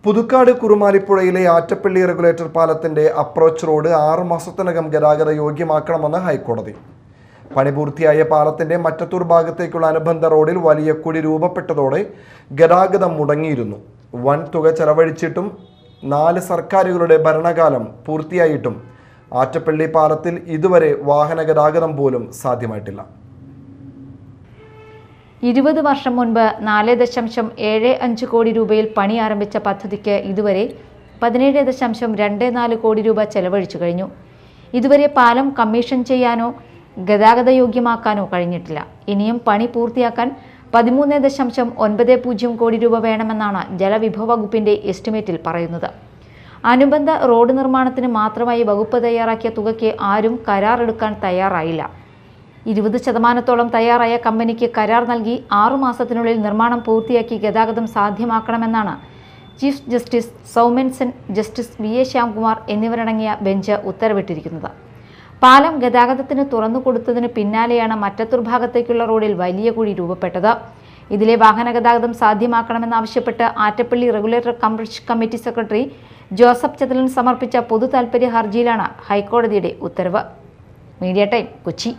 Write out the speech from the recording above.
Puthukkad കുറുമാലിപ്പുഴയിലെ Attappally regulator പാലത്തിന്റെ approach road 6 മാസത്തിനകം ഗതാഗത യോഗ്യമാക്കണമെന്ന് ഹൈക്കോടതി. പണി പൂർത്തിയായ പാലത്തിന്റെ മറ്റത്തൂർ ഭാഗത്തേക്കുള്ള അനുബന്ധ റോഡിൽ വലിയ കുഴി രൂപപ്പെട്ടതോടെ ഗതാഗതം മുടങ്ങിയിരുന്നു. വൻ തുക ചെലവഴിച്ചിട്ടും 4 സർക്കാരുകളുടെ ഭരണകാലം പൂർത്തിയായിട്ടും ആറ്റപ്പള്ളി പാലത്തിൽ ഇതുവരെ വാഹന ഗതാഗതം പോലും സാധ്യമായിട്ടില്ല. 20 വർഷം മുൻപ് 4.75 കോടി രൂപയിൽ പണി ആരംഭിച്ച പദ്ധതിക്ക് ഇതുവരെ 17.24 കോടി രൂപ ചെലവഴിച്ചു കഴിഞ്ഞു. ഇതുവരെ പാലം കമ്മീഷൻ ചെയ്യാനോ ഗതാഗത യോഗ്യമാക്കാനോ കഴിഞ്ഞിട്ടില്ല. ഇനിയും പണി പൂർത്തിയാക്കാൻ 13.90 കോടി രൂപ വേണമെന്നാണ് ജലവിഭവ വകുപ്പിന്റെ എസ്റ്റിമേറ്റിൽ പറയുന്നത്. അനുബന്ധ റോഡ് നിർമ്മാണത്തിന് മാത്രമായി വകുപ്പ് തയ്യാറാക്കിയ തുകയ്ക്ക് ആരും കരാർ എടുക്കാൻ തയ്യാറായില്ല. 20% തയ്യാറായ കമ്പനിക്ക് കരാർ നൽകി 6 മാസത്തിനുള്ളിൽ നിർമ്മാണം പൂർത്തിയാക്കി ഗതാഗതം സാധ്യമാക്കണമെന്നാണ് chief justice Soumen Sen, justice V A Shyamkumar എന്നിവരടങ്ങിയ ബെഞ്ച് ഉത്തരവിട്ടിരിക്കുന്നത്. പാലം ഗതാഗതത്തിന് തുറന്നുകൊടുത്തതിന് പിന്നാലെയാണ് മറ്റത്തൂർ ഭാഗത്തേക്കുള്ള റോഡിൽ വലിയ കുഴി രൂപപ്പെട്ടത്. ഇതിലെ വാഹന ഗതാഗതം സാധ്യമാക്കണമെന്നാവശ്യപ്പെട്ട് Attappally regulator committee secretary Joseph ചതലൻ സമർപ്പിച്ച പൊതു താൽപര്യ ഹർജിയിലാണ് ഹൈക്കോടതിയുടെ ഉത്തരവ്. Media time, Kochi.